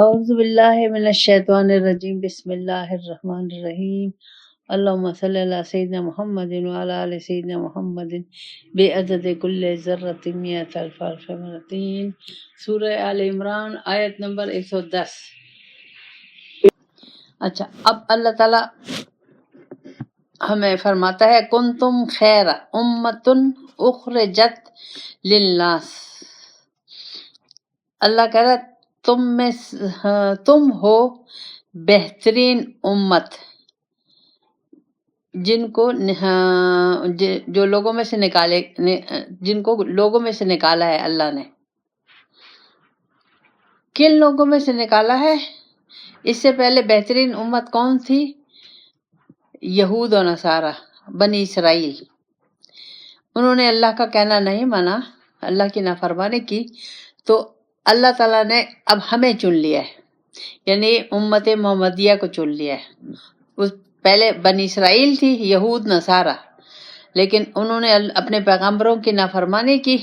اعوذ باللہ من الشیطان الرجیم بسم اللہ الرحمن الرحیم اللہم صلی علی سیدنا محمد وعلی آل سیدنا محمد بعدد کل ذرۃ مئۃ الف الف مرتين۔ سورہ آل عمران آیت نمبر 110۔ اچھا، اب اللہ تعالیٰ ہمیں فرماتا ہے کنتم خیر امۃ اخرجت للناس۔ اللہ کہہ رہا تم ہو بہترین امت جن کو جو لوگوں میں سے نکالے، جن کو لوگوں میں سے نکالا ہے اللہ نے۔ کن لوگوں میں سے نکالا ہے؟ اس سے پہلے بہترین امت کون تھی؟ یہود و نصارہ، بنی اسرائیل۔ انہوں نے اللہ کا کہنا نہیں مانا، اللہ کی نافرمانی کی، تو اللہ تعالیٰ نے اب ہمیں چن لیا ہے، یعنی امت محمدیہ کو چن لیا ہے۔ پہلے بنی اسرائیل تھی، یہود نصارہ، لیکن انہوں نے اپنے پیغمبروں کی نافرمانی کی،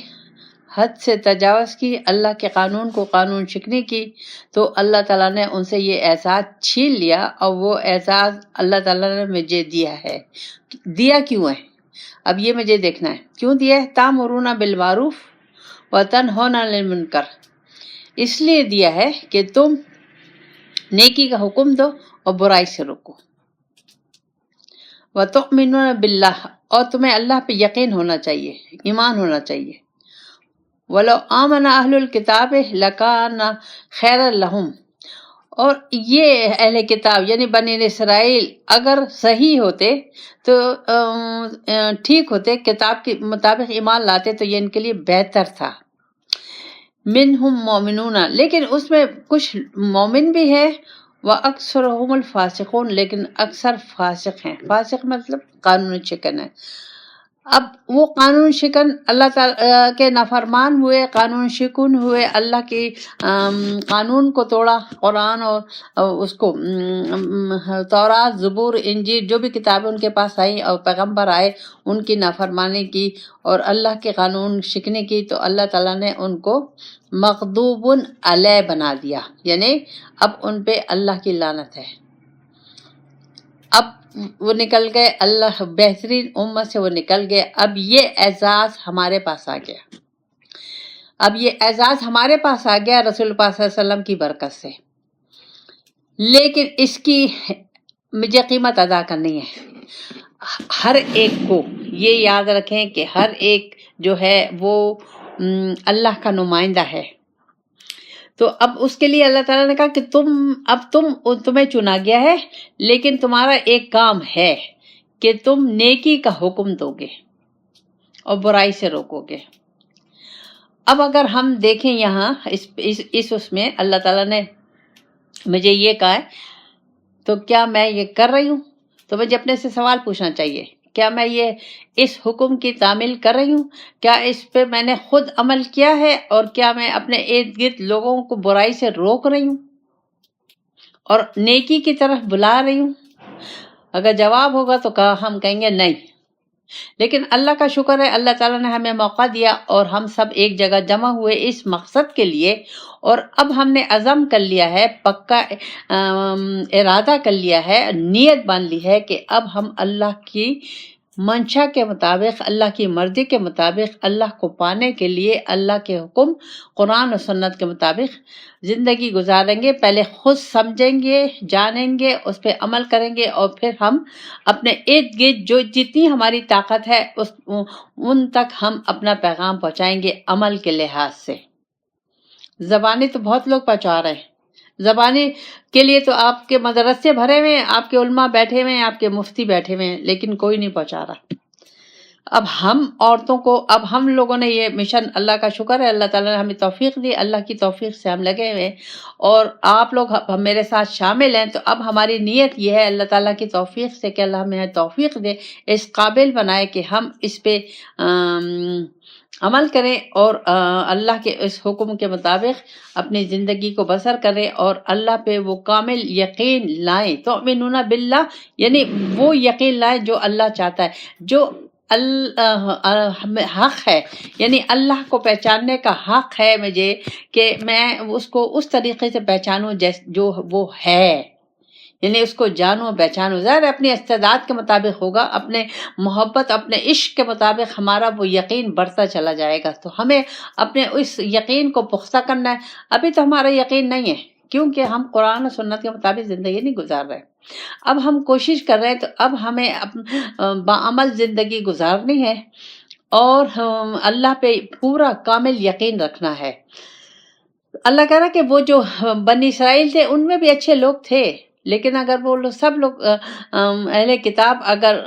حد سے تجاوز کی، اللہ کے قانون کو قانون شکنی کی، تو اللہ تعالیٰ نے ان سے یہ اعزاز چھین لیا، اور وہ اعزاز اللہ تعالیٰ نے مجھے دیا ہے۔ دیا کیوں ہے؟ اب یہ مجھے دیکھنا ہے کیوں دیا ہے۔ تامرون بالمعروف وتنہون عن المنکر، اس لیے دیا ہے کہ تم نیکی کا حکم دو اور برائی سے روکو۔ وتؤمنون باللہ، اور تمہیں اللہ پہ یقین ہونا چاہیے، ایمان ہونا چاہیے۔ وَلَوْ آمَنَ أَهْلُ الْكِتَابِ لَكَانَ خَيْرًا لَهُمْ، اور یہ اہل کتاب یعنی بنی اسرائیل اگر صحیح ہوتے تو ٹھیک ہوتے، کتاب کے مطابق ایمان لاتے تو یہ ان کے لیے بہتر تھا۔ منہم مومنون، لیکن اس میں کچھ مومن بھی ہے، وَأَكْثَرُهُمُ الْفَاسِقُونَ، لیکن اکثر فاسق ہیں۔ فاسق مطلب قانون شکن ہے۔ اب وہ قانون شکن اللہ تعالیٰ کے نافرمان ہوئے، قانون شکن ہوئے، اللہ کی قانون کو توڑا، قرآن اور اس کو تورات، زبور، انجیل، جو بھی کتابیں ان کے پاس آئیں اور پیغمبر آئے، ان کی نافرمانی کی اور اللہ کے قانون شکنی کی، تو اللہ تعالیٰ نے ان کو مغضوب علیہ بنا دیا، یعنی اب ان پہ اللہ کی لعنت ہے۔ اب وہ نکل گئے، اللہ بہترین امت سے وہ نکل گئے۔ اب یہ اعزاز ہمارے پاس آ گیا، اب یہ اعزاز ہمارے پاس آ گیا رسول پاک صلی اللہ علیہ وسلم کی برکت سے، لیکن اس کی مجھے قیمت ادا کرنی ہے۔ ہر ایک کو یہ یاد رکھیں کہ ہر ایک جو ہے وہ اللہ کا نمائندہ ہے۔ تو اب اس کے لیے اللہ تعالیٰ نے کہا کہ تمہیں چنا گیا ہے، لیکن تمہارا ایک کام ہے کہ تم نیکی کا حکم دو گے اور برائی سے روکو گے۔ اب اگر ہم دیکھیں یہاں اس میں اللہ تعالیٰ نے مجھے یہ کہا ہے، تو کیا میں یہ کر رہی ہوں؟ تو مجھے اپنے سے سوال پوچھنا چاہیے، کیا میں یہ اس حکم کی تعمیل کر رہی ہوں؟ کیا اس پہ میں نے خود عمل کیا ہے؟ اور کیا میں اپنے ارد گرد لوگوں کو برائی سے روک رہی ہوں اور نیکی کی طرف بلا رہی ہوں؟ اگر جواب ہوگا تو ہم کہیں گے نہیں۔ لیکن اللہ کا شکر ہے، اللہ تعالیٰ نے ہمیں موقع دیا اور ہم سب ایک جگہ جمع ہوئے اس مقصد کے لیے، اور اب ہم نے عزم کر لیا ہے، پکا ارادہ کر لیا ہے، نیت باندھ لی ہے کہ اب ہم اللہ کی منشا کے مطابق، اللہ کی مرضی کے مطابق، اللہ کو پانے کے لیے اللہ کے حکم قرآن و سنت کے مطابق زندگی گزاریں گے۔ پہلے خود سمجھیں گے، جانیں گے، اس پہ عمل کریں گے، اور پھر ہم اپنے ارد گرد جو جتنی ہماری طاقت ہے ان تک ہم اپنا پیغام پہنچائیں گے عمل کے لحاظ سے۔ زبانی تو بہت لوگ پہنچا رہے ہیں، زبانی کے لیے تو آپ کے مدرسے بھرے ہوئے ہیں، آپ کے علماء بیٹھے ہوئے ہیں، آپ کے مفتی بیٹھے ہوئے ہیں، لیکن کوئی نہیں پہنچا رہا۔ اب ہم عورتوں کو، اب ہم لوگوں نے یہ مشن، اللہ کا شکر ہے اللہ تعالیٰ نے ہمیں توفیق دی، اللہ کی توفیق سے ہم لگے ہوئے ہیں، اور آپ لوگ میرے ساتھ شامل ہیں۔ تو اب ہماری نیت یہ ہے اللہ تعالیٰ کی توفیق سے کہ اللہ ہمیں توفیق دے، اس قابل بنائے کہ ہم اس پہ عمل کریں اور اللہ کے اس حکم کے مطابق اپنی زندگی کو بسر کریں، اور اللہ پہ وہ کامل یقین لائیں۔ تؤمنون باللہ، یعنی وہ یقین لائیں جو اللہ چاہتا ہے، جو حق ہے، یعنی اللہ کو پہچاننے کا حق ہے مجھے کہ میں اس کو اس طریقے سے پہچانوں جو وہ ہے، یعنی اس کو جانو پہچانو. ظاہر اپنی استعداد کے مطابق ہوگا، اپنے محبت اپنے عشق کے مطابق ہمارا وہ یقین بڑھتا چلا جائے گا. تو ہمیں اپنے اس یقین کو پختہ کرنا ہے. ابھی تو ہمارا یقین نہیں ہے کیونکہ ہم قرآن و سنت کے مطابق زندگی نہیں گزار رہے. اب ہم کوشش کر رہے ہیں، تو اب ہمیں بعمل زندگی گزارنی ہے اور اللہ پہ پورا کامل یقین رکھنا ہے. اللہ کہہ رہا کہ وہ جو بنی اسرائیل تھے ان میں بھی اچھے لوگ تھے، لیکن اگر وہ لوگ سب لوگ اہل کتاب اگر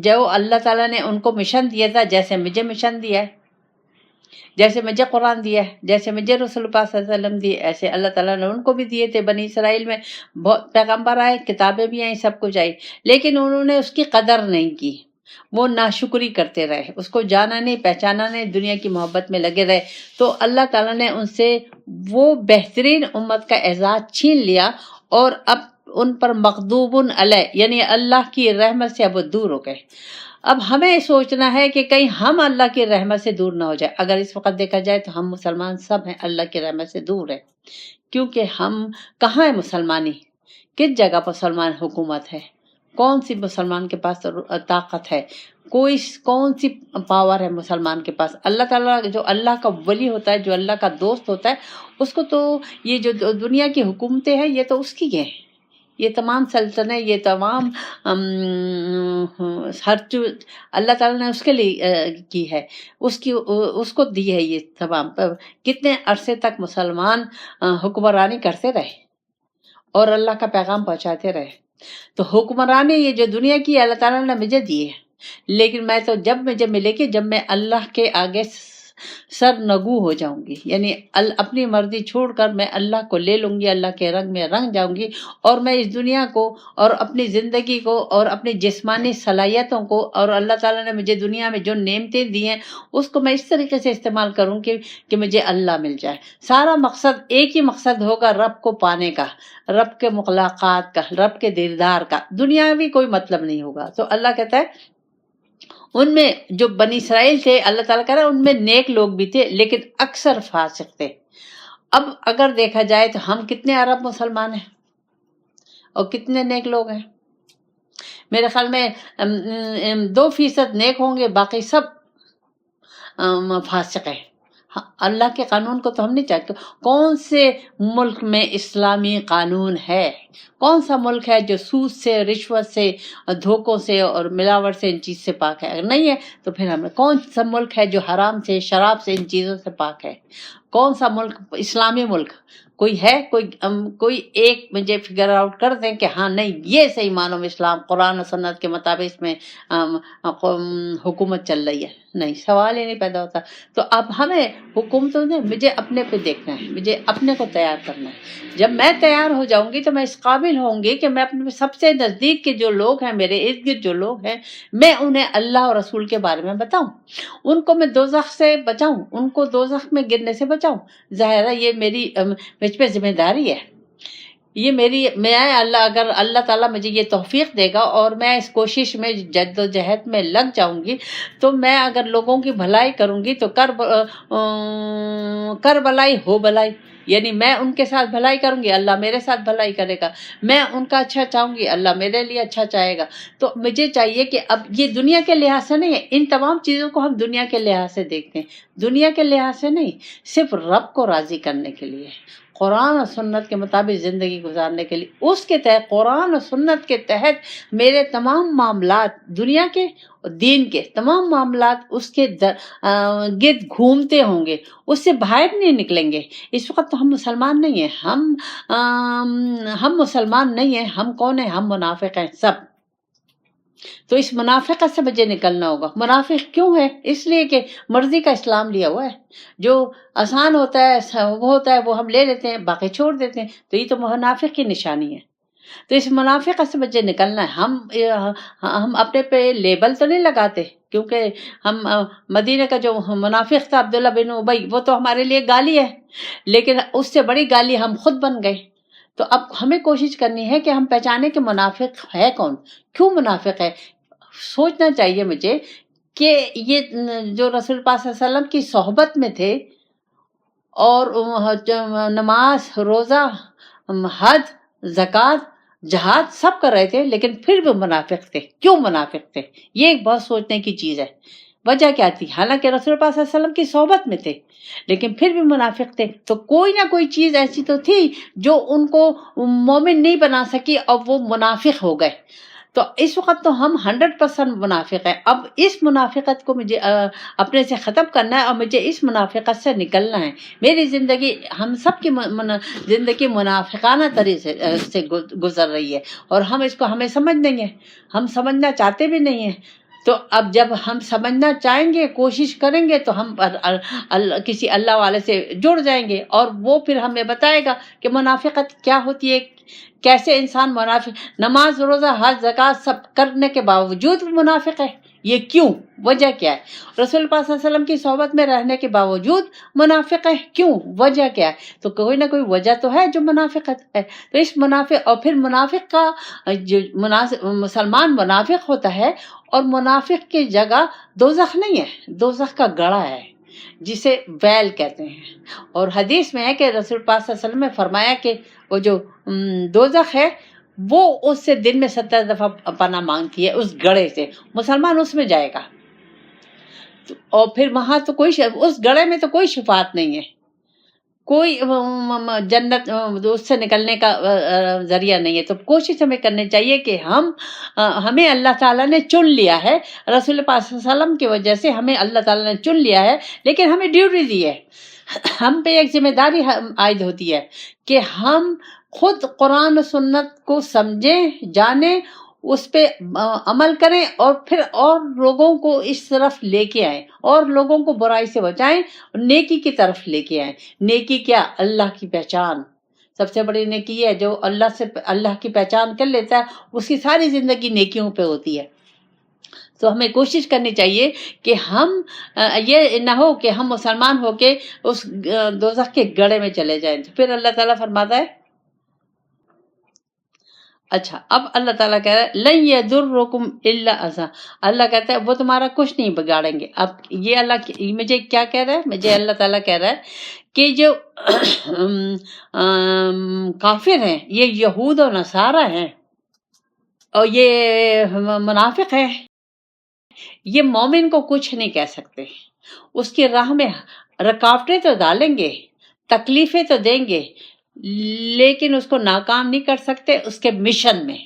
جو اللہ تعالیٰ نے ان کو مشن دیا تھا، جیسے مجھے مشن دیا ہے، جیسے مجھے قرآن دیا ہے، جیسے مجھے رسول پاک صلی اللہ علیہ وسلم دیے، ایسے اللہ تعالیٰ نے ان کو بھی دیے تھے. بنی اسرائیل میں بہت پیغمبر آئے، کتابیں بھی آئیں، سب کچھ آئی، لیکن انہوں نے اس کی قدر نہیں کی، وہ ناشکری کرتے رہے، اس کو جانا نہیں، پہچانا نہیں، دنیا کی محبت میں لگے رہے. تو اللہ تعالیٰ نے ان سے وہ بہترین امت کا اعزاز چھین لیا اور اب ان پر مغضوب علیہ، یعنی اللہ کی رحمت سے اب وہ دور ہو گئے. اب ہمیں سوچنا ہے کہ کہیں ہم اللہ کی رحمت سے دور نہ ہو جائے. اگر اس وقت دیکھا جائے تو ہم مسلمان سب ہیں اللہ کی رحمت سے دور ہیں، کیونکہ ہم کہاں ہے مسلمانی، کس جگہ مسلمان حکومت ہے، کون سی مسلمان کے پاس طاقت ہے، کون سی پاور ہے مسلمان کے پاس. اللہ تعالیٰ جو اللہ کا ولی ہوتا ہے، جو اللہ کا دوست ہوتا ہے، اس کو تو یہ جو دنیا کی حکومتیں ہیں یہ تو اس کی ہیں، یہ تمام سلطنتیں، یہ تمام ہر چیز اللہ تعالیٰ نے اس کے لیے کی ہے، اس کو دی ہے یہ تمام. کتنے عرصے تک مسلمان حکمرانی کرتے رہے اور اللہ کا پیغام پہنچاتے رہے. تو حکمرانی یہ جو دنیا کی اللہ تعالیٰ نے مجھے دی ہے، لیکن میں تو جب مجھے ملے گی جب میں اللہ کے آگے سر نگو ہو جاؤں گی، یعنی اپنی مرضی چھوڑ کر میں اللہ کو لے لوں گی، اللہ کے رنگ میں رنگ جاؤں گی، اور میں اس دنیا کو اور اپنی زندگی کو اور اپنی جسمانی صلاحیتوں کو اور اللہ تعالیٰ نے مجھے دنیا میں جو نعمتیں دی ہیں اس کو میں اس طریقے سے استعمال کروں کہ مجھے اللہ مل جائے. سارا مقصد ایک ہی مقصد ہوگا، رب کو پانے کا، رب کے ملاقات کا، رب کے دیدار کا، دنیاوی کوئی مطلب نہیں ہوگا. تو اللہ کہتا ہے ان میں جو بنی اسرائیل تھے، اللہ تعالیٰ کہہ رہا ہے ان میں نیک لوگ بھی تھے لیکن اکثر فاسق تھے. اب اگر دیکھا جائے تو ہم کتنے عرب مسلمان ہیں اور کتنے نیک لوگ ہیں؟ میرے خیال میں 2% نیک ہوں گے، باقی سب فاسق ہیں. اللہ کے قانون کو تو ہم نہیں چاہتے. کون سے ملک میں اسلامی قانون ہے؟ کون سا ملک ہے جو سود سے، رشوت سے، دھوکوں سے اور ملاوٹ سے ان چیز سے پاک ہے؟ اگر نہیں ہے تو پھر ہمیں کون سا ملک ہے جو حرام سے، شراب سے، ان چیزوں سے پاک ہے؟ کون سا ملک اسلامی ملک کوئی ہے؟ کوئی ایک مجھے فگر آؤٹ کر دیں کہ ہاں نہیں یہ صحیح معنوں میں اسلام قرآن و سنت کے مطابق اس میں حکومت چل رہی ہے. نہیں، سوال ہی نہیں پیدا ہوتا. تو اب ہمیں حکومتوں نے مجھے اپنے پہ دیکھنا ہے، مجھے اپنے کو تیار کرنا ہے. جب میں تیار ہو جاؤں گی تو میں اس قابل ہوں گی کہ میں اپنے سب سے نزدیک کے جو لوگ ہیں، میرے ارد گرد جو لوگ ہیں، میں انہیں اللہ اور رسول کے بارے میں بتاؤں، ان کو میں دوزخ سے بچاؤں، ان کو دوزخ میں گرنے سے بچاؤں. ظاہر ہے یہ میری مجھ پہ ذمہ داری ہے، یہ میں اگر اللہ تعالیٰ مجھے یہ توفیق دے گا اور میں اس کوشش میں جد و جہد میں لگ جاؤں گی، تو میں اگر لوگوں کی بھلائی کروں گی تو کر بلائی ہو بلائی، یعنی میں ان کے ساتھ بھلائی کروں گی، اللہ میرے ساتھ بھلائی کرے گا. میں ان کا اچھا چاہوں گی، اللہ میرے لیے اچھا چاہے گا. تو مجھے چاہیے کہ اب یہ دنیا کے لحاظ سے نہیں ہے، ان تمام چیزوں کو ہم دنیا کے لحاظ سے دیکھتے ہیں، دنیا کے لحاظ سے نہیں، صرف رب کو راضی کرنے کے لیے، قرآن اور سنت کے مطابق زندگی گزارنے کے لیے. اس کے تحت، قرآن اور سنت کے تحت میرے تمام معاملات، دنیا کے اور دین کے تمام معاملات اس کے گرد گھومتے ہوں گے، اس سے باہر نہیں نکلیں گے. اس وقت تو ہم مسلمان نہیں ہیں، ہم مسلمان نہیں ہیں. ہم کون ہیں؟ ہم منافق ہیں سب. تو اس منافقت سے مجھے نکلنا ہوگا. منافق کیوں ہے؟ اس لیے کہ مرضی کا اسلام لیا ہوا ہے، جو آسان ہوتا ہے وہ ہم لے لیتے ہیں، باقی چھوڑ دیتے ہیں. تو یہ تو منافق کی نشانی ہے. تو اس منافقت سے مجھے نکلنا ہے. ہم اپنے پہ لیبل تو نہیں لگاتے، کیونکہ ہم مدینہ کا جو منافق تھا عبداللہ بن ابی، وہ تو ہمارے لیے گالی ہے، لیکن اس سے بڑی گالی ہم خود بن گئے. تو اب ہمیں کوشش کرنی ہے کہ ہم پہچانے کہ منافق ہے کون، کیوں منافق ہے. سوچنا چاہیے مجھے کہ یہ جو رسول پاک صلی اللہ علیہ وسلم کی صحبت میں تھے اور نماز، روزہ، حج، زکوٰۃ، جہاد سب کر رہے تھے، لیکن پھر بھی منافق تھے. کیوں منافق تھے؟ یہ ایک بہت سوچنے کی چیز ہے. وجہ کیا تھی؟ حالانکہ رسول پاک صلی اللہ علیہ وسلم کی صحبت میں تھے لیکن پھر بھی منافق تھے. تو کوئی نہ کوئی چیز ایسی تو تھی جو ان کو مومن نہیں بنا سکی اور وہ منافق ہو گئے. تو اس وقت تو ہم 100% منافق ہیں. اب اس منافقت کو مجھے اپنے سے ختم کرنا ہے اور مجھے اس منافقت سے نکلنا ہے. میری زندگی، ہم سب کی زندگی منافقانہ طریقے سے گزر رہی ہے اور ہم اس کو ہمیں سمجھ نہیں ہے، ہم سمجھنا چاہتے بھی نہیں ہیں. تو اب جب ہم سمجھنا چاہیں گے، کوشش کریں گے تو ہم کسی اللہ والے سے جڑ جائیں گے اور وہ پھر ہمیں بتائے گا کہ منافقت کیا ہوتی ہے، کیسے انسان منافق، نماز، روزہ، حج، زکوٰۃ سب کرنے کے باوجود بھی منافق ہے. یہ کیوں؟ وجہ کیا ہے؟ رسول پاک صلی اللہ علیہ وسلم کی صحبت میں رہنے کے باوجود منافق ہے. کیوں؟ وجہ کیا ہے؟ تو کوئی نہ کوئی وجہ تو ہے جو منافقت ہے. تو اس منافق، اور پھر منافق کا جو مسلمان منافق ہوتا ہے اور منافق کی جگہ دوزخ نہیں ہے، دوزخ کا گڑھا ہے جسے ویل کہتے ہیں. اور حدیث میں ہے کہ رسول پاک صلی اللہ علیہ وسلم نے فرمایا کہ وہ جو دوزخ ہے وہ اس سے دن میں 70 دفعہ پناہ مانگتی ہے، اس گڑھے سے. مسلمان اس میں جائے گا اور پھر وہاں تو کوئی اس گڑھے میں تو کوئی شفاعت نہیں ہے، کوئی جنت اس سے نکلنے کا ذریعہ نہیں ہے. تو کوشش ہمیں کرنی چاہیے کہ ہمیں اللہ تعالیٰ نے چن لیا ہے، رسول پاک صلی اللہ علیہ وسلم کی وجہ سے ہمیں اللہ تعالیٰ نے چن لیا ہے، لیکن ہمیں ڈیوٹی دی ہے، ہم پہ ایک ذمہ داری عائد ہوتی ہے کہ ہم خود قرآن و سنت کو سمجھیں، جانیں، اس پہ عمل کریں اور پھر اور لوگوں کو اس طرف لے کے آئیں اور لوگوں کو برائی سے بچائیں، نیکی کی طرف لے کے آئیں. نیکی کیا؟ اللہ کی پہچان. سب سے بڑی نیکی ہے جو اللہ کی پہچان کر لیتا ہے، اس کی ساری زندگی نیکیوں پہ ہوتی ہے. تو ہمیں کوشش کرنی چاہیے کہ ہم یہ نہ ہو کہ ہم مسلمان ہو کے اس دوزخ کے گڑھے میں چلے جائیں. تو پھر اللہ تعالیٰ فرماتا ہے، اچھا اب اللہ تعالیٰ کہہ رہا ہے لن یضرکم الا اذى، اللہ کہتا ہے وہ تمہارا کچھ نہیں بگاڑیں گے. اب یہ مجھے کیا کہہ رہا ہے؟ مجھے اللہ تعالیٰ کہہ رہا ہے کہ جو کافر ہیں، یہ یہود و نصارہ ہیں اور یہ منافق ہیں، یہ مومن کو کچھ نہیں کہہ سکتے. اس کی راہ میں رکاوٹیں تو ڈالیں گے، تکلیفیں تو دیں گے، لیکن اس کو ناکام نہیں کر سکتے اس کے مشن میں.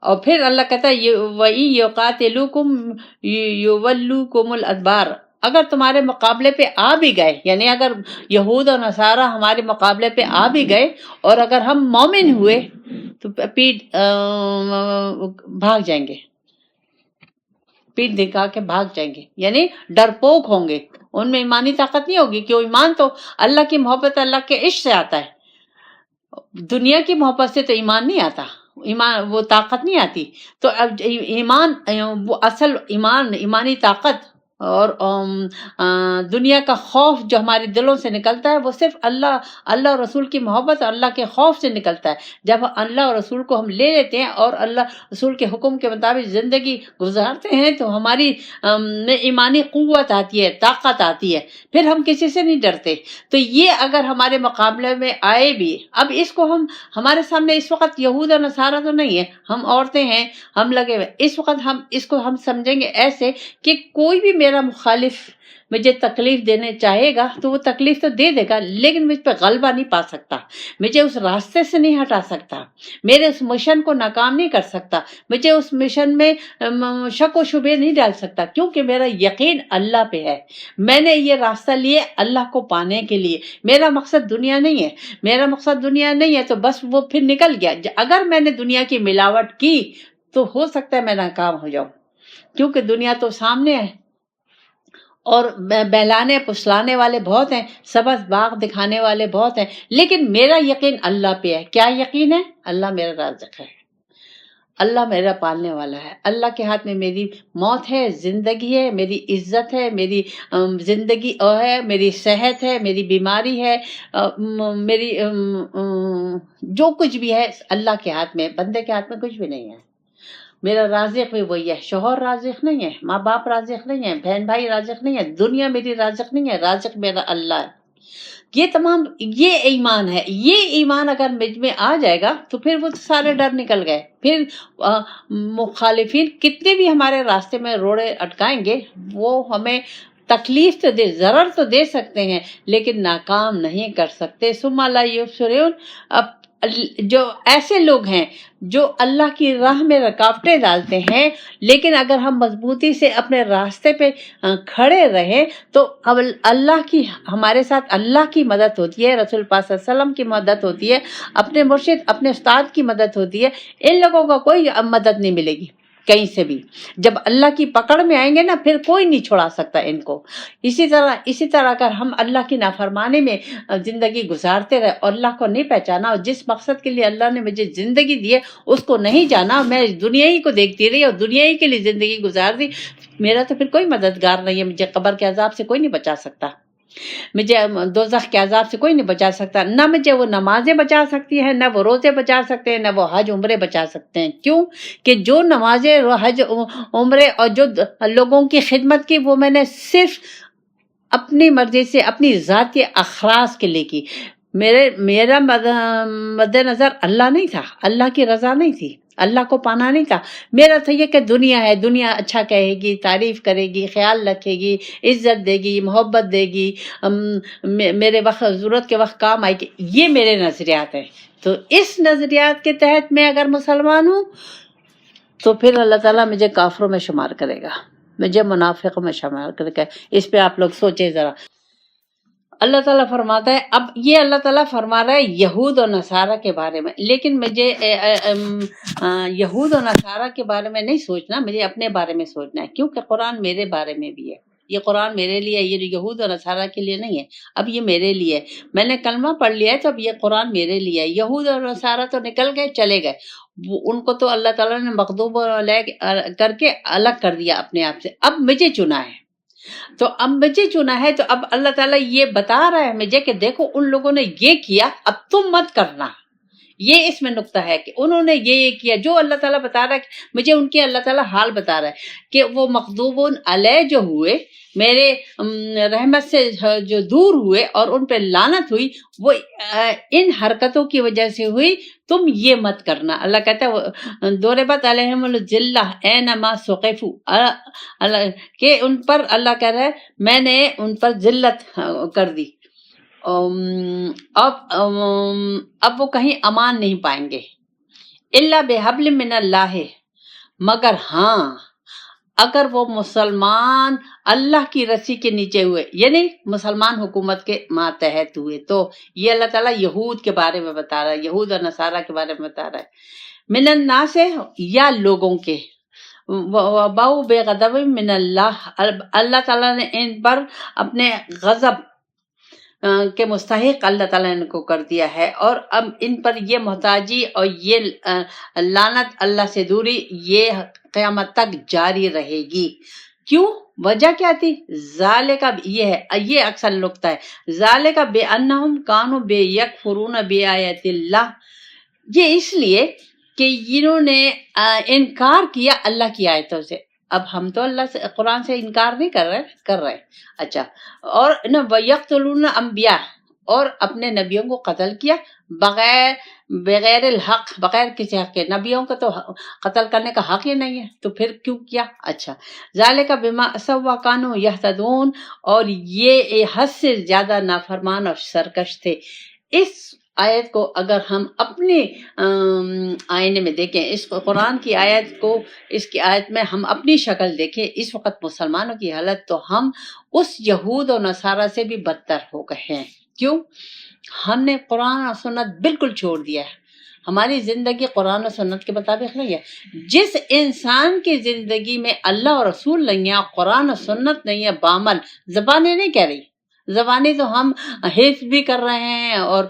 اور پھر اللہ کہتا ہے وَإِن يُقَاتِلُوكُمْ يُوَلُّوكُمُ الْأَدْبَارَ، اگر تمہارے مقابلے پہ آ بھی گئے، یعنی اگر یہود اور نصارہ ہمارے مقابلے پہ آ بھی گئے اور اگر ہم مومن ہوئے تو بھاگ جائیں گے، پیٹ دکھا کے بھاگ جائیں گے، یعنی ڈرپوک ہوں گے. ان میں ایمانی طاقت نہیں ہوگی، کہ ایمان تو اللہ کی محبت، اللہ کے عشق سے آتا ہے. دنیا کی محبت سے تو ایمان نہیں آتا، ایمان وہ طاقت نہیں آتی. تو اب ایمان، وہ اصل ایمان، ایمانی طاقت اور دنیا کا خوف جو ہمارے دلوں سے نکلتا ہے وہ صرف اللہ اور رسول کی محبت اور اللہ کے خوف سے نکلتا ہے. جب اللہ اور رسول کو ہم لے لیتے ہیں اور اللہ رسول کے حکم کے مطابق زندگی گزارتے ہیں تو ہماری میں ایمانی قوت آتی ہے، طاقت آتی ہے، پھر ہم کسی سے نہیں ڈرتے. تو یہ اگر ہمارے مقابلے میں آئے بھی، اب اس کو ہمارے سامنے اس وقت یہود اور نصارہ تو نہیں ہے، ہم عورتیں ہیں، ہم لگے ہوئے، اس وقت ہم اس کو سمجھیں گے ایسے کہ کوئی بھی میرا مخالف مجھے تکلیف دینے چاہے گا تو وہ تکلیف تو دے دے گا، لیکن مجھ پہ غلبہ نہیں پا سکتا، مجھے اس راستے سے نہیں ہٹا سکتا، میرے اس مشن کو ناکام نہیں کر سکتا، مجھے اس مشن میں شک و شبہ نہیں ڈال سکتا، کیونکہ میرا یقین اللہ پہ ہے. میں نے یہ راستہ لیے اللہ کو پانے کے لیے، میرا مقصد دنیا نہیں ہے، میرا مقصد دنیا نہیں ہے تو بس وہ پھر نکل گیا. اگر میں نے دنیا کی ملاوٹ کی تو ہو سکتا ہے میں ناکام ہو جاؤں، کیونکہ دنیا تو سامنے ہے اور بہلانے پسلانے والے بہت ہیں، سبز باغ دکھانے والے بہت ہیں، لیکن میرا یقین اللہ پہ ہے. کیا یقین ہے؟ اللہ میرا رازق ہے، اللہ میرا پالنے والا ہے، اللہ کے ہاتھ میں میری موت ہے، زندگی ہے، میری عزت ہے، میری زندگی ہے، میری صحت ہے، میری بیماری ہے، میری جو کچھ بھی ہے اللہ کے ہاتھ میں، بندے کے ہاتھ میں کچھ بھی نہیں ہے. میرا رازق بھی وہی ہے. شوہر رازق نہیں ہے، ماں باپ رازق نہیں ہے، بہن بھائی رازق نہیں ہے، دنیا میری رازق نہیں ہے، رازق میرا اللہ ہے. یہ تمام یہ ایمان ہے. یہ ایمان اگر مجھ میں آ جائے گا تو پھر وہ سارے ڈر نکل گئے. پھر مخالفین کتنے بھی ہمارے راستے میں روڑے اٹکائیں گے، وہ ہمیں تکلیف تو دے، ضرر تو دے سکتے ہیں، لیکن ناکام نہیں کر سکتے. ثم لا یبصرون. اب جو ایسے لوگ ہیں جو اللہ کی راہ میں رکاوٹیں ڈالتے ہیں، لیکن اگر ہم مضبوطی سے اپنے راستے پہ کھڑے رہیں تو اب اللہ کی ہمارے ساتھ اللہ کی مدد ہوتی ہے، رسول پاک صلی اللہ علیہ وسلم کی مدد ہوتی ہے، اپنے مرشد اپنے استاد کی مدد ہوتی ہے. ان لوگوں کا کوئی مدد نہیں ملے گی کہیں سے بھی. جب اللہ کی پکڑ میں آئیں گے نا، پھر کوئی نہیں چھڑا سکتا ان کو. اسی طرح اگر ہم اللہ کی نافرمانی میں زندگی گزارتے رہے اور اللہ کو نہیں پہچانا، اور جس مقصد کے لیے اللہ نے مجھے زندگی دی ہے اس کو نہیں جانا، میں دنیا ہی کو دیکھتی رہی اور دنیا ہی کے لیے زندگی گزار دی، میرا تو پھر کوئی مددگار نہیں ہے. مجھے قبر کے عذاب سے کوئی نہیں بچا سکتا، مجھے دوزخ کے عذاب سے کوئی نہیں بچا سکتا. نہ مجھے وہ نمازیں بچا سکتی ہیں، نہ وہ روزے بچا سکتے ہیں، نہ وہ حج عمرے بچا سکتے ہیں. کیوں کہ جو نمازیں حج عمرے اور جو لوگوں کی خدمت کی، وہ میں نے صرف اپنی مرضی سے اپنی ذاتی اخراج کے لیے کی. میرا مد نظر اللہ نہیں تھا، اللہ کی رضا نہیں تھی، اللہ کو پانا نہیں تھا. میرا تھا یہ کہ دنیا ہے، دنیا اچھا کہے گی، تعریف کرے گی، خیال رکھے گی، عزت دے گی، محبت دے گی، میرے وقت ضرورت کے وقت کام آئے گی. یہ میرے نظریات ہیں. تو اس نظریات کے تحت میں اگر مسلمان ہوں تو پھر اللہ تعالیٰ مجھے کافروں میں شمار کرے گا، مجھے منافقوں میں شمار کرے گا. اس پہ آپ لوگ سوچیں ذرا. اللہ تعالیٰ فرماتا ہے، اب یہ اللہ تعالیٰ فرما رہا ہے یہود اور نصارہ کے بارے میں، لیکن مجھے یہود اور نصارہ کے بارے میں نہیں سوچنا، مجھے اپنے بارے میں سوچنا ہے، کیونکہ قرآن میرے بارے میں بھی ہے. یہ قرآن میرے لیے ہے، یہ یہود اور نصارہ کے لیے نہیں ہے. اب یہ میرے لیے ہے، میں نے کلمہ پڑھ لیا ہے تو اب یہ قرآن میرے لیے ہے. یہود اور نصارہ تو نکل گئے، چلے گئے، ان کو تو اللہ تعالیٰ نے مغضوب کر کے الگ کر دیا اپنے آپ سے. اب مجھے چنا ہے، تو اب مجھے چنا ہے، تو اب اللہ تعالیٰ یہ بتا رہا ہے مجھے کہ دیکھو ان لوگوں نے یہ کیا، اب تم مت کرنا. یہ اس میں نقطہ ہے کہ انہوں نے یہ کیا جو اللہ تعالیٰ بتا رہا ہے. مجھے ان کے اللہ تعالیٰ حال بتا رہا ہے کہ وہ مغضوبون علیہ جو ہوئے، میرے رحمت سے جو دور ہوئے اور ان پہ لعنت ہوئی، وہ ان حرکتوں کی وجہ سے ہوئی. تم یہ مت کرنا. اللہ کہتا ہے ضربت علیہم الذلہ اینما ثقفوا، کہ ان پر اللہ کہہ رہا ہے میں نے ان پر ذلت کر دی. اب وہ کہیں امان نہیں پائیں گے. الا بحبل من اللہ، مگر ہاں اگر وہ مسلمان اللہ کی رسی کے نیچے ہوئے، یعنی مسلمان حکومت کے ماتحت ہوئے. تو یہ اللہ تعالیٰ یہود کے بارے میں بتا رہا ہے، یہود اور نصارہ کے بارے میں بتا رہا ہے. من الناس، یا لوگوں کے، باؤ بے غضب من اللہ، اللہ تعالیٰ نے ان پر اپنے غضب کے مستحق اللہ تعالیٰ نے کو کر دیا ہے، اور اب ان پر یہ محتاجی اور یہ لعنت، اللہ سے دوری، یہ قیامت تک جاری رہے گی. کیوں؟ وجہ کیا تھی؟ ذالک، یہ ہے، یہ اکثر نقطہ ہے، ذالک بانہم کانوا یکفرون بآیات اللہ. یہ اس لیے کہ انہوں نے انکار کیا اللہ کی آیتوں سے. اب ہم تو اللہ سے، قرآن سے انکار نہیں کر رہے. اچھا، اور وَيَقْتُلُونَ انبیاء، اور اپنے نبیوں کو قتل کیا بغیر الحق، بغیر کسی حق کے. نبیوں کا تو قتل کرنے کا حق ہی نہیں ہے، تو پھر کیوں کیا؟ اچھا، ذَلِكَ بِمَا عَصَوا وَكَانُوا يَهْتَدُونَ، اور یہ حد سے زیادہ نافرمان اور سرکش تھے. اس آیت کو اگر ہم اپنے آئینے میں دیکھیں، اس قرآن کی آیت کو، اس کی آیت میں ہم اپنی شکل دیکھیں اس وقت مسلمانوں کی حالت، تو ہم اس یہود و نصارہ سے بھی بدتر ہو گئے ہیں. کیوں؟ ہم نے قرآن اور سنت بالکل چھوڑ دیا ہے. ہماری زندگی قرآن و سنت کے مطابق نہیں ہے. جس انسان کی زندگی میں اللہ اور رسول نہیں ہے، قرآن و سنت نہیں ہے، بعمل، زبانیں نہیں کہہ رہی، زبانی تو ہم حفظ بھی کر رہے ہیں اور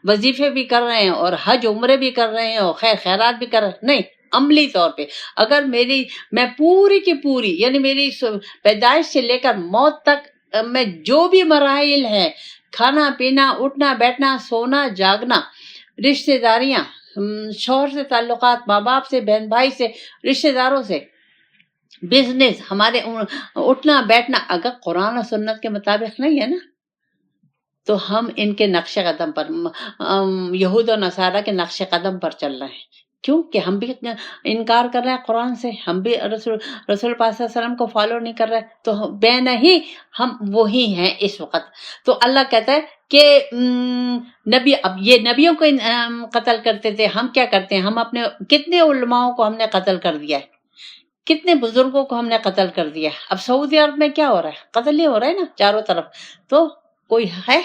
وظیفے بھی کر رہے ہیں اور حج عمرے بھی کر رہے ہیں اور خیر خیرات بھی کر رہے ہیں، نہیں، عملی طور پہ اگر میں پوری کی پوری، یعنی میری پیدائش سے لے کر موت تک میں جو بھی مراحل ہیں، کھانا پینا، اٹھنا بیٹھنا، سونا جاگنا، رشتہ داریاں، شوہر سے تعلقات، ماں باپ سے، بہن بھائی سے، رشتہ داروں سے، بزنس، ہمارے اٹھنا بیٹھنا اگر قرآن و سنت کے مطابق نہیں ہے نا تو ہم ان کے نقش قدم پر، یہود و نصارہ کے نقش قدم پر چل رہے ہیں. کیوں کہ ہم بھی انکار کر رہے ہیں قرآن سے، ہم بھی رسول پاک صلی اللہ علیہ وسلم کو فالو نہیں کر رہے، تو بے نہیں ہم وہی ہیں اس وقت. تو اللہ کہتا ہے کہ نبی، اب یہ نبیوں کو قتل کرتے تھے، ہم کیا کرتے ہیں؟ ہم اپنے کتنے علماؤں کو ہم نے قتل کر دیا ہے، کتنے بزرگوں کو ہم نے قتل کر دیا. اب سعودی عرب میں کیا ہو رہا ہے؟ قتل ہی ہو رہا ہے نا چاروں طرف. تو کوئی ہے؟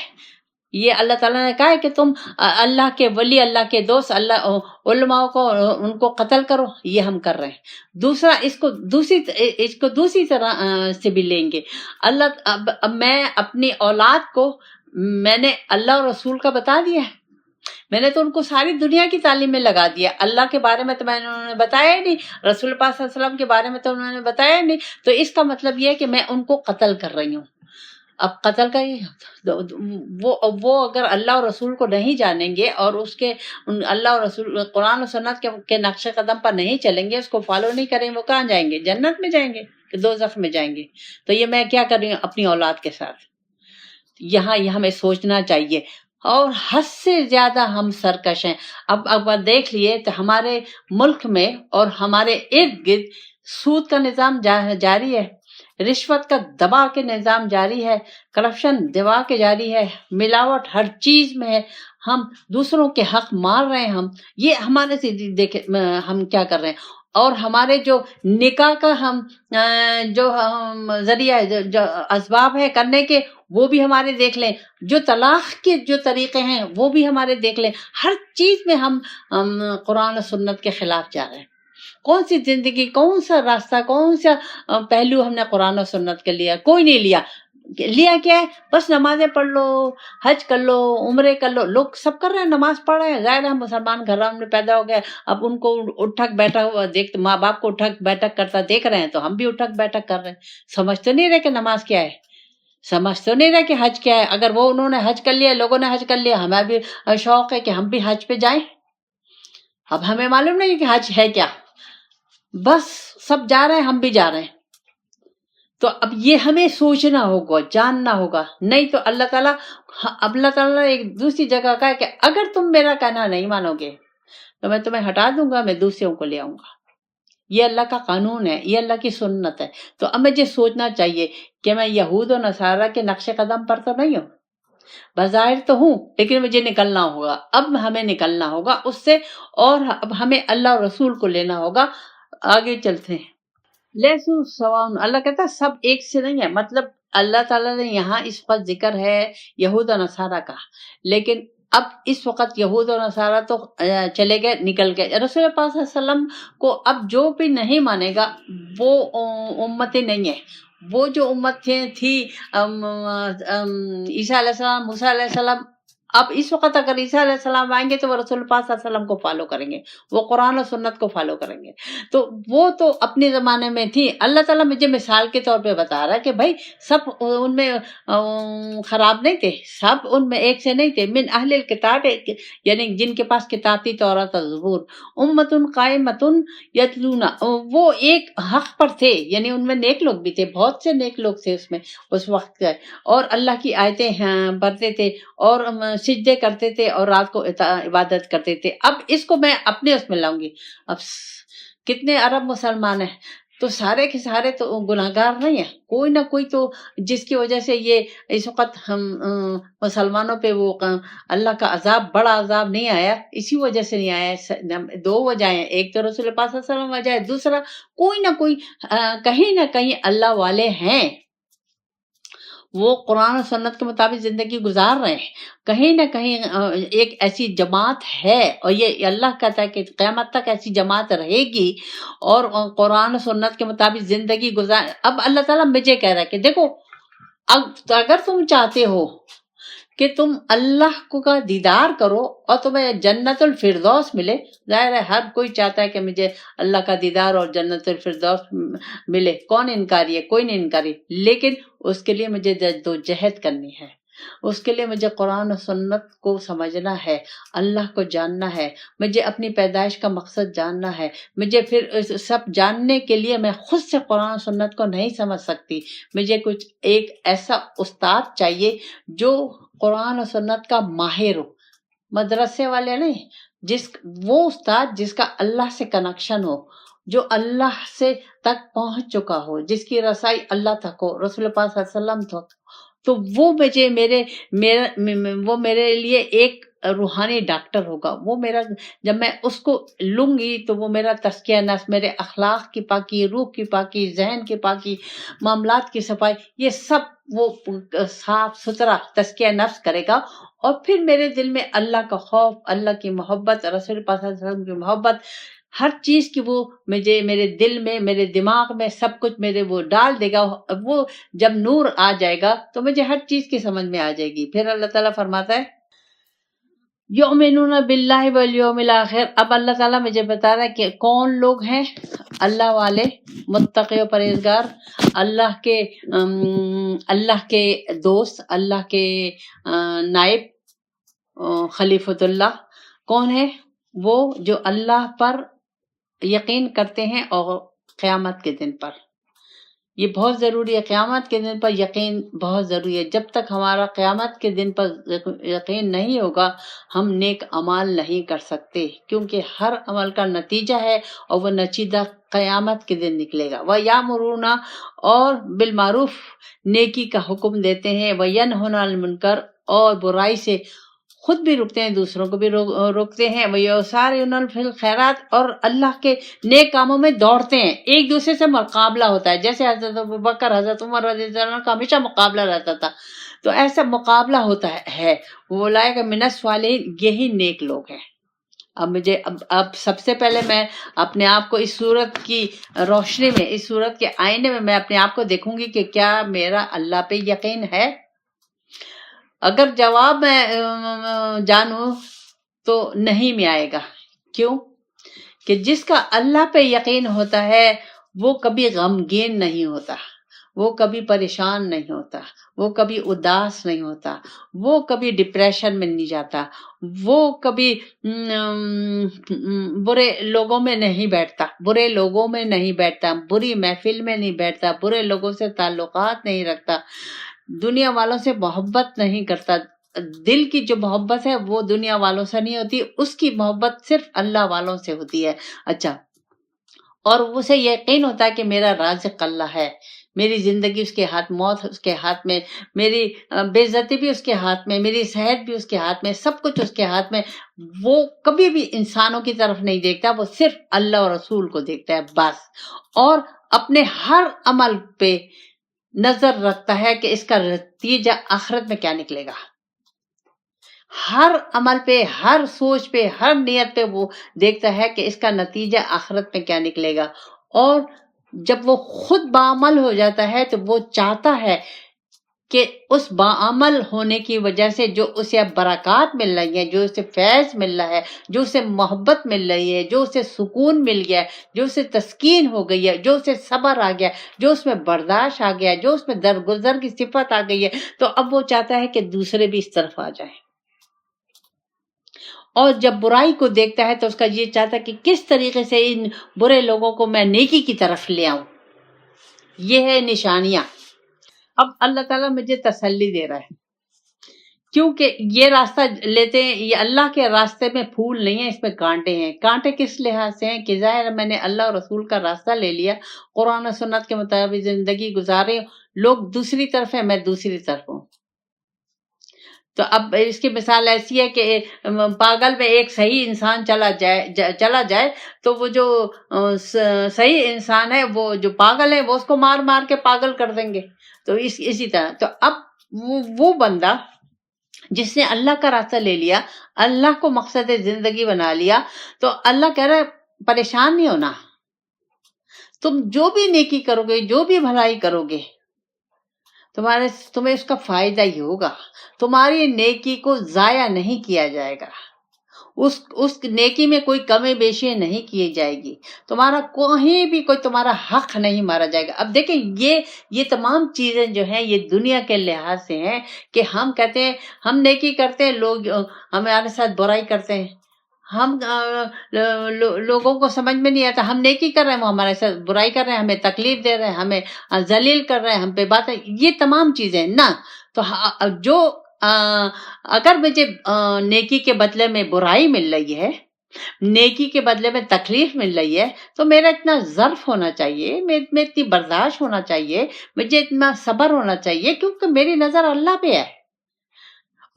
یہ اللہ تعالیٰ نے کہا ہے کہ تم اللہ کے ولی، اللہ کے دوست، اللہ علماء کو ان کو قتل کرو. یہ ہم کر رہے ہیں. دوسرا اس کو دوسری طرح سے بھی لیں گے. اب میں اپنی اولاد کو میں نے اللہ اور رسول کا بتا دیا ہے. میں نے تو ان کو ساری دنیا کی تعلیم میں لگا دیا. اللہ کے بارے میں تو میں نے انہوں نے بتایا ہی نہیں، رسول پاک صلی اللہ علیہ وسلم کے بارے میں تو انہوں نے بتایا ہی نہیں. تو اس کا مطلب یہ ہے کہ میں ان کو قتل کر رہی ہوں. اب قتل کا وہ اگر اللہ اور رسول کو نہیں جانیں گے اور اس کے اللہ اور رسول قرآن و سنت کے نقش قدم پر نہیں چلیں گے، اس کو فالو نہیں کریں گے، وہ کہاں جائیں گے؟ جنت میں جائیں گے کہ دوزخ میں جائیں گے؟ تو یہ میں کیا کر رہی ہوں اپنی اولاد کے ساتھ؟ یہاں یہ ہمیں سوچنا چاہیے. اور حد سے زیادہ ہم سرکش ہیں. اب دیکھ لیے تو ہمارے ملک میں اور ہمارے ارد گرد سود کا نظام جاری ہے، رشوت کا دبا کے نظام جاری ہے، کرپشن دبا کے جاری ہے، ملاوٹ ہر چیز میں ہے. ہم دوسروں کے حق مار رہے ہیں. یہ ہمارے سے دیکھیں ہم کیا کر رہے ہیں. اور ہمارے جو نکاح کا ہم جو ذریعہ جو اسباب ہے کرنے کے، وہ بھی ہمارے دیکھ لیں. جو طلاق کے جو طریقے ہیں وہ بھی ہمارے دیکھ لیں. ہر چیز میں ہم قرآن و سنت کے خلاف جا رہے ہیں. کون سی زندگی، کون سا راستہ، کون سا پہلو ہم نے قرآن و سنت کے لیا؟ کوئی نہیں لیا. کیا ہے؟ بس نمازیں پڑھ لو، حج کر لو، عمرے کر لو. لوگ سب کر رہے ہیں، نماز پڑھ رہے ہیں. ظاہر ہے ہم مسلمان گھر میں پیدا ہو گئے، اب ان کو اٹھک بیٹھا ہوا دیکھتے، ماں باپ کو اٹھک بیٹھک کرتا دیکھ رہے ہیں تو ہم بھی اٹھک بیٹھک کر رہے ہیں. سمجھ تو نہیں رہے کہ نماز کیا ہے، سمجھ تو نہیں رہے کہ حج کیا ہے. اگر انہوں نے حج کر لیا، لوگوں نے حج کر لیا، ہمیں بھی شوق ہے کہ ہم بھی حج پہ جائیں. اب ہمیں معلوم نہیں کہ حج ہے کیا، بس سب جا رہے ہیں، ہم بھی جا رہے ہیں. تو اب یہ ہمیں سوچنا ہوگا، جاننا ہوگا. نہیں تو اللہ تعالیٰ نے ایک دوسری جگہ کہا کہ اگر تم میرا کہنا نہیں مانو گے تو میں تمہیں ہٹا دوں گا، میں دوسروں کو لے آؤں گا. یہ اللہ کا قانون ہے، یہ اللہ کی سنت ہے. تو اب مجھے سوچنا چاہیے کہ میں یہود و نصارہ کے نقش قدم پر تو نہیں ہوں، بظاہر تو ہوں، لیکن مجھے نکلنا ہوگا. اب ہمیں نکلنا ہوگا اس سے، اور اب ہمیں اللہ اور رسول کو لینا ہوگا. آگے چلتے ہیں. لیسو سواء، اللہ کہتا ہے سب ایک سے نہیں ہے. مطلب اللہ تعالیٰ نے یہاں اس وقت ذکر ہے یہود و نصارہ کا، لیکن اب اس وقت یہود و نصارہ تو چلے گئے، نکل گئے. رسول پاک صلی اللہ علیہ وسلم کو اب جو بھی نہیں مانے گا وہ امت نہیں ہے. وہ جو امت تھی عیسیٰ علیہ السلام، موسیٰ علیہ السلام، اب اس وقت اگر عیسیٰ علیہ السلام آئیں گے تو وہ رسول پاک صلی اللہ علیہ وسلم کو فالو کریں گے، وہ قرآن و سنت کو فالو کریں گے. تو وہ تو اپنے زمانے میں تھی. اللہ تعالیٰ مجھے مثال کے طور پہ بتا رہا ہے کہ بھائی سب ان میں خراب نہیں تھے، سب ان میں ایک سے نہیں تھے. من اہل الکتاب، یعنی جن کے پاس کتاب تھی، تورات و زبور. امت قائمۃ یتلون، وہ ایک حق پر تھے، یعنی ان میں نیک لوگ بھی تھے، بہت سے نیک لوگ تھے اس میں اس وقت، اور اللہ کی آیتیں پڑھتے تھے اور سجدے کرتے تھے اور رات کو عبادت کرتے تھے. اب اس کو میں اپنے اس میں لاؤں گی. اب کتنے عرب مسلمان ہیں، تو سارے کے سارے تو گناہگار نہیں ہیں. کوئی نہ کوئی تو جس کی وجہ سے یہ اس وقت ہم مسلمانوں پہ وہ اللہ کا عذاب، بڑا عذاب نہیں آیا، اسی وجہ سے نہیں آیا. دو وجہ ہیں، ایک تو رسول پاک صلی اللہ علیہ وسلم وجہ ہے، دوسرا کوئی نہ کوئی کہیں نہ کہیں اللہ والے ہیں، وہ قرآن و سنت کے مطابق زندگی گزار رہے ہیں. کہیں نہ کہیں ایک ایسی جماعت ہے، اور یہ اللہ کہتا ہے کہ قیامت تک ایسی جماعت رہے گی اور قرآن و سنت کے مطابق زندگی گزار. اب اللہ تعالیٰ مجھے کہہ رہا ہے کہ دیکھو، اگر تم چاہتے ہو کہ تم اللہ کو کا دیدار کرو اور تمہیں جنت الفردوس ملے، ظاہر ہے ہر کوئی چاہتا ہے کہ مجھے اللہ کا دیدار اور جنت الفردوس ملے. کون انکاری ہے؟ کوئی نہیں انکاری. لیکن اس کے لیے مجھے جدوجہد کرنی ہے. اس کے لیے مجھے قرآن و سنت کو سمجھنا ہے، اللہ کو جاننا ہے، مجھے اپنی پیدائش کا مقصد جاننا ہے، مجھے پھر سب جاننے کے لیے میں خود سے قرآن و سنت کو نہیں سمجھ سکتی، مجھے کچھ ایک ایسا استاد چاہیے جو قرآن و سنت کا ماہر ہو، مدرسے والے نہیں، وہ استاد جس کا اللہ سے کنیکشن ہو، جو اللہ سے تک پہنچ چکا ہو، جس کی رسائی اللہ تک ہو، رسول پاک صلی اللہ علیہ وسلم تک، تو وہ وہ میرے لیے ایک روحانی ڈاکٹر ہوگا۔ وہ میرا، جب میں اس کو لوں گی تو وہ میرا تزکیہ نفس، میرے اخلاق کی پاکی، روح کی پاکی، ذہن کی پاکی، معاملات کی صفائی، یہ سب وہ صاف ستھرا تزکیہ نفس کرے گا، اور پھر میرے دل میں اللہ کا خوف، اللہ کی محبت، رسول پاک صلی اللہ علیہ وسلم کی محبت، ہر چیز کی وہ مجھے میرے دل میں، میرے دماغ میں سب کچھ میرے وہ ڈال دے گا۔ وہ جب نور آ جائے گا تو مجھے ہر چیز کی سمجھ میں آ جائے گی۔ پھر اللہ تعالیٰ فرماتا ہے یؤمنون باللہ والیوم الآخر۔ اب اللہ تعالیٰ مجھے بتا رہا ہے کہ کون لوگ ہیں اللہ والے، متقی و پرہیزگار، اللہ کے دوست، اللہ کے نائب، خلیفۃ اللہ۔ کون ہے وہ؟ جو اللہ پر یقین کرتے ہیں اور قیامت کے دن پر۔ یہ بہت ضروری ہے، قیامت کے دن پر یقین بہت ضروری ہے۔ جب تک ہمارا قیامت کے دن پر یقین نہیں ہوگا، ہم نیک اعمال نہیں کر سکتے، کیونکہ ہر عمل کا نتیجہ ہے اور وہ نتیجہ قیامت کے دن نکلے گا۔ وَيَأْمُرُونَ، اور بالمعروف نیکی کا حکم دیتے ہیں، وَيَنْهُونَ عَنِ الْمُنْکَرِ، اور برائی سے خود بھی رکتے ہیں، دوسروں کو بھی روکتے ہیں، وَيُسَارِعُونَ فِي الْخَيْرَاتِ، اور اللہ کے نیک کاموں میں دوڑتے ہیں۔ ایک دوسرے سے مقابلہ ہوتا ہے، جیسے حضرت ابوبکر، حضرت عمر رضی اللہ عنہ کا ہمیشہ مقابلہ رہتا تھا، تو ایسا مقابلہ ہوتا ہے۔ اولئک من الصالحین، یہی نیک لوگ ہیں۔ اب سب سے پہلے میں اپنے آپ کو اس صورت کی روشنی میں، اس صورت کے آئینے میں اپنے آپ کو دیکھوں گی کہ کیا میرا اللہ پہ یقین ہے۔ اگر جواب میں جانوں تو نہیں میں آئے گا۔ کیوں؟ کہ جس کا اللہ پہ یقین ہوتا ہے وہ کبھی غمگین نہیں ہوتا، وہ کبھی پریشان نہیں ہوتا، وہ کبھی اداس نہیں ہوتا، وہ کبھی ڈپریشن میں نہیں جاتا، وہ کبھی برے لوگوں میں نہیں بیٹھتا، بری محفل میں نہیں بیٹھتا، برے لوگوں سے تعلقات نہیں رکھتا، دنیا والوں سے محبت نہیں کرتا۔ دل کی جو محبت ہے وہ دنیا والوں سے نہیں ہوتی، اس کی محبت صرف اللہ والوں سے ہوتی ہے۔ اچھا، اور اسے یقین ہوتا ہے کہ میرا رازق اللہ ہے، میری زندگی اس کے ہاتھ، موت اس کے ہاتھ میں، میری بے عزتی بھی اس کے ہاتھ میں، میری صحت بھی اس کے ہاتھ میں، سب کچھ اس کے ہاتھ میں۔ وہ کبھی بھی انسانوں کی طرف نہیں دیکھتا، وہ صرف اللہ اور رسول کو دیکھتا ہے بس، اور اپنے ہر عمل پہ نظر رکھتا ہے کہ اس کا نتیجہ آخرت میں کیا نکلے گا۔ ہر عمل پہ، ہر سوچ پہ، ہر نیت پہ وہ دیکھتا ہے کہ اس کا نتیجہ آخرت میں کیا نکلے گا۔ اور جب وہ خود باعمل ہو جاتا ہے تو وہ چاہتا ہے کہ اس باعمل ہونے کی وجہ سے جو اسے اب برکات مل رہی ہیں، جو اسے فیض مل رہا ہے، جو اسے محبت مل رہی ہے، جو اسے سکون مل گیا ہے، جو اسے تسکین ہو گئی ہے، جو اسے صبر آ گیا، جو اس میں برداشت آ گیا، جو اس میں درگزر کی صفت آ گئی ہے، تو اب وہ چاہتا ہے کہ دوسرے بھی اس طرف آ جائیں۔ اور جب برائی کو دیکھتا ہے تو اس کا یہ چاہتا ہے کہ کس طریقے سے ان برے لوگوں کو میں نیکی کی طرف لے آؤں۔ یہ ہے نشانیاں۔ اب اللہ تعالیٰ مجھے تسلی دے رہا ہے، کیونکہ یہ راستہ لیتے ہیں، یہ اللہ کے راستے میں پھول نہیں ہیں، اس میں کانٹے ہیں۔ کانٹے کس لحاظ سے ہیں کہ ظاہر میں نے اللہ اور رسول کا راستہ لے لیا، قرآن و سنت کے مطابق زندگی گزارے، لوگ دوسری طرف ہیں، میں دوسری طرف ہوں۔ تو اب اس کی مثال ایسی ہے کہ پاگل میں ایک صحیح انسان چلا جائے تو وہ جو صحیح انسان ہے، وہ جو پاگل ہے، وہ اس کو مار مار کے پاگل کر دیں گے۔ تو اسی طرح تو اب وہ بندہ جس نے اللہ کا راستہ لے لیا، اللہ کو مقصد زندگی بنا لیا، تو اللہ کہہ رہا ہے پریشان نہیں ہونا، تم جو بھی نیکی کرو گے، جو بھی بھلائی کرو گے، تمہیں اس کا فائدہ ہی ہوگا، تمہاری نیکی کو ضائع نہیں کیا جائے گا، اس نیکی میں کوئی کمی بیشی نہیں کی جائے گی، تمہارا کہیں بھی کوئی تمہارا حق نہیں مارا جائے گا۔ اب دیکھیں یہ تمام چیزیں جو ہیں یہ دنیا کے لحاظ سے ہیں کہ ہم کہتے ہیں ہم نیکی کرتے ہیں، لوگ ہمارے ساتھ برائی کرتے ہیں، ہم لوگوں کو سمجھ میں نہیں آتا، ہم نیکی کر رہے ہیں وہ ہمارے ساتھ برائی کر رہے ہیں، ہمیں تکلیف دے رہے ہیں، ہمیں ذلیل کر رہے ہیں، ہم پہ باتیں، یہ تمام چیزیں نہ تو جو اگر مجھے نیکی کے بدلے میں برائی مل رہی ہے، نیکی کے بدلے میں تکلیف مل رہی ہے، تو میرا اتنا ظرف ہونا چاہیے، میں اتنی برداشت ہونا چاہیے، مجھے اتنا صبر ہونا چاہیے، کیونکہ میری نظر اللہ پہ ہے۔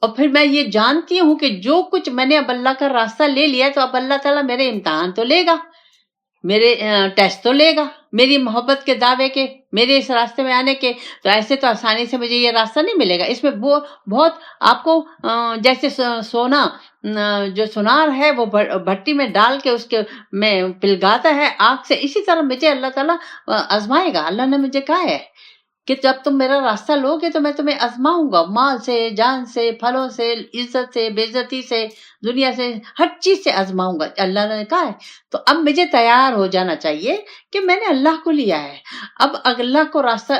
اور پھر میں یہ جانتی ہوں کہ جو کچھ میں نے اب اللہ کا راستہ لے لیا تو اب اللہ تعالیٰ میرے امتحان تو لے گا، میرے ٹیسٹ تو لے گا، میری محبت کے دعوے کے، میرے اس راستے میں آنے کے، تو ایسے تو آسانی سے مجھے یہ راستہ نہیں ملے گا۔ اس میں بہت آپ کو جیسے سونا جو سونار ہے وہ بھٹی میں ڈال کے اس کے میں پلگاتا ہے آگ سے، اسی طرح مجھے اللہ تعالیٰ آزمائے گا۔ اللہ نے مجھے کہا ہے کہ جب تم میرا راستہ لو گے تو میں تمہیں آزماؤں گا، مال سے، جان سے، پھلوں سے، عزت سے، بے عزتی سے، دنیا سے، ہر چیز سے آزماؤں گا، اللہ نے کہا ہے۔ تو اب مجھے تیار ہو جانا چاہیے کہ میں نے اللہ کو لیا ہے، اب اللہ کو راستہ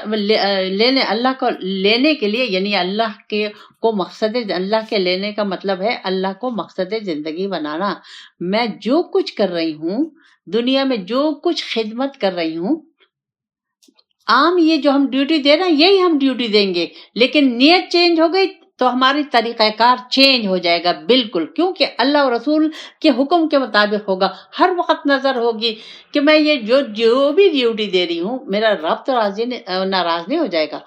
اللہ کو لینے کے لیے، یعنی اللہ کے کو مقصد اللہ کے لینے کا مطلب ہے اللہ کو مقصد زندگی بنانا۔ میں جو کچھ کر رہی ہوں دنیا میں، جو کچھ خدمت کر رہی ہوں، عام یہ جو ہم ڈیوٹی دے رہے ہیں یہی ہم ڈیوٹی دیں گے، لیکن نیت چینج ہو گئی تو ہماری طریقہ کار چینج ہو جائے گا بالکل، کیونکہ اللہ اور رسول کے حکم کے مطابق ہوگا۔ ہر وقت نظر ہوگی کہ میں یہ جو بھی ڈیوٹی دے رہی ہوں میرا رب تو ناراض نہیں ہو جائے گا،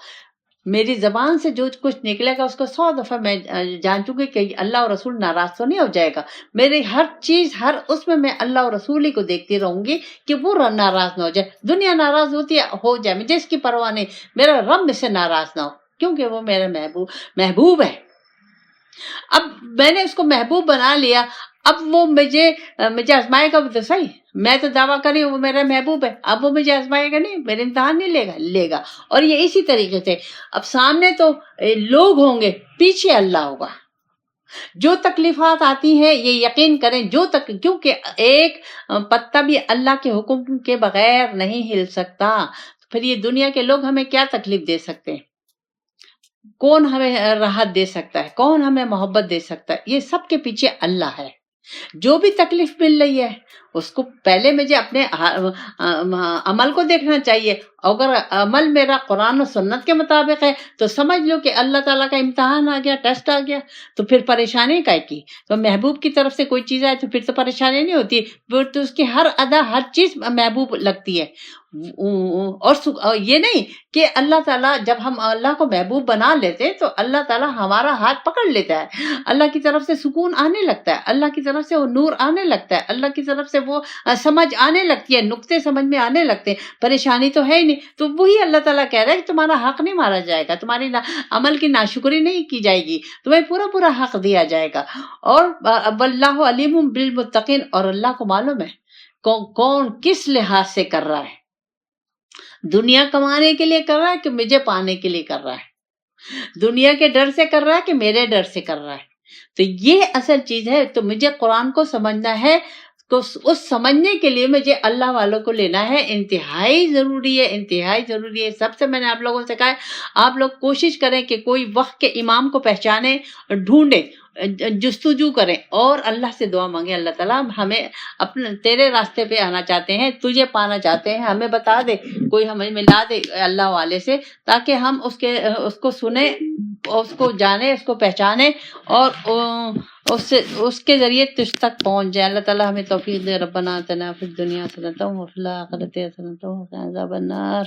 میری زبان سے جو کچھ نکلے گا اس کو 100 دفعہ میں جان چکی کہ اللہ اور رسول ناراض تو نہیں ہو جائے گا۔ میری ہر چیز، ہر اس میں اللہ اور رسول ہی کو دیکھتی رہوں گی کہ وہ ناراض نہ ہو جائے۔ دنیا ناراض ہوتی ہے ہو جائے، مجھے اس کی پرواہ نہیں، میرا رب مجھ سے ناراض نہ ہو، کیونکہ وہ میرا محبوب ہے۔ اب میں نے اس کو محبوب بنا لیا، اب وہ مجھے آزمائے گا تو صحیح، میں تو دعویٰ کر رہی ہوں وہ میرا محبوب ہے، اب وہ مجھے آزمائے گا نہیں، میرے امتحان نہیں لے گا۔ اور یہ اسی طریقے سے اب سامنے تو لوگ ہوں گے، پیچھے اللہ ہوگا۔ جو تکلیفات آتی ہیں یہ یقین کریں، کیونکہ ایک پتا بھی اللہ کے حکم کے بغیر نہیں ہل سکتا، پھر یہ دنیا کے لوگ ہمیں کیا تکلیف دے سکتے ہیں؟ کون ہمیں راحت دے سکتا ہے؟ کون ہمیں محبت دے سکتا ہے؟ یہ سب کے پیچھے اللہ ہے۔ جو بھی تکلیف مل رہی ہے اس کو پہلے مجھے اپنے عمل کو دیکھنا چاہیے، اگر عمل میرا قرآن و سنت کے مطابق ہے تو سمجھ لو کہ اللہ تعالیٰ کا امتحان آ گیا، ٹیسٹ آ گیا، تو پھر پریشانی کا کی؟ تو محبوب کی طرف سے کوئی چیز آئے تو پھر تو پریشانی نہیں ہوتی، پھر تو اس کی ہر ادا، ہر چیز محبوب لگتی ہے۔ اور یہ نہیں کہ اللہ تعالیٰ، جب ہم اللہ کو محبوب بنا لیتے تو اللہ تعالیٰ ہمارا ہاتھ پکڑ لیتا ہے، اللہ کی طرف سے سکون آنے لگتا ہے، اللہ کی طرف سے وہ نور آنے لگتا ہے، اللہ کی طرف سے وہ سمجھ آنے لگتی ہے، نقطے سمجھ میں آنے لگتے ہیں، پریشانی تو ہے ہی نہیں۔ تو وہی اللہ تعالیٰ کہہ رہا ہے کہ تمہارا حق نہیں مارا جائے گا، تمہاری عمل کی ناشکری نہیں کی جائے گی، تمہیں پورا حق دیا جائے گا۔ اور واللہ علیم بالمتقین، اور اللہ کو معلوم ہے کون کس لحاظ سے کر رہا ہے، دنیا کمانے کے لیے کر رہا ہے کہ مجھے پانے کے لیے کر رہا ہے، دنیا کے ڈر سے کر رہا ہے کہ میرے ڈر سے کر رہا ہے۔ تو یہ اصل چیز ہے۔ تو مجھے قرآن کو سمجھنا ہے، تو اس سمجھنے کے لیے مجھے اللہ والوں کو لینا ہے، انتہائی ضروری ہے، انتہائی ضروری ہے۔ سب سے میں نے آپ لوگوں سے کہا ہے آپ لوگ کوشش کریں کہ کوئی وقت کے امام کو پہچانیں، ڈھونڈیں، جستجو کریں اور اللہ سے دعا مانگیں، اللہ تعالیٰ ہمیں اپنے تیرے راستے پہ آنا چاہتے ہیں، تجھے پانا چاہتے ہیں، ہمیں بتا دے، کوئی ہمیں ملا دے اللہ والے سے، تاکہ ہم اس کو سنیں، اس کو جانیں، اس کو پہچانیں اور اس کے ذریعے تجھ تک پہنچ جائیں۔ اللہ تعالیٰ ہمیں توفیق دے۔ ربنا آتنا فی الدنیا حسنۃ وفی الآخرۃ حسنۃ وقنا عذاب النار۔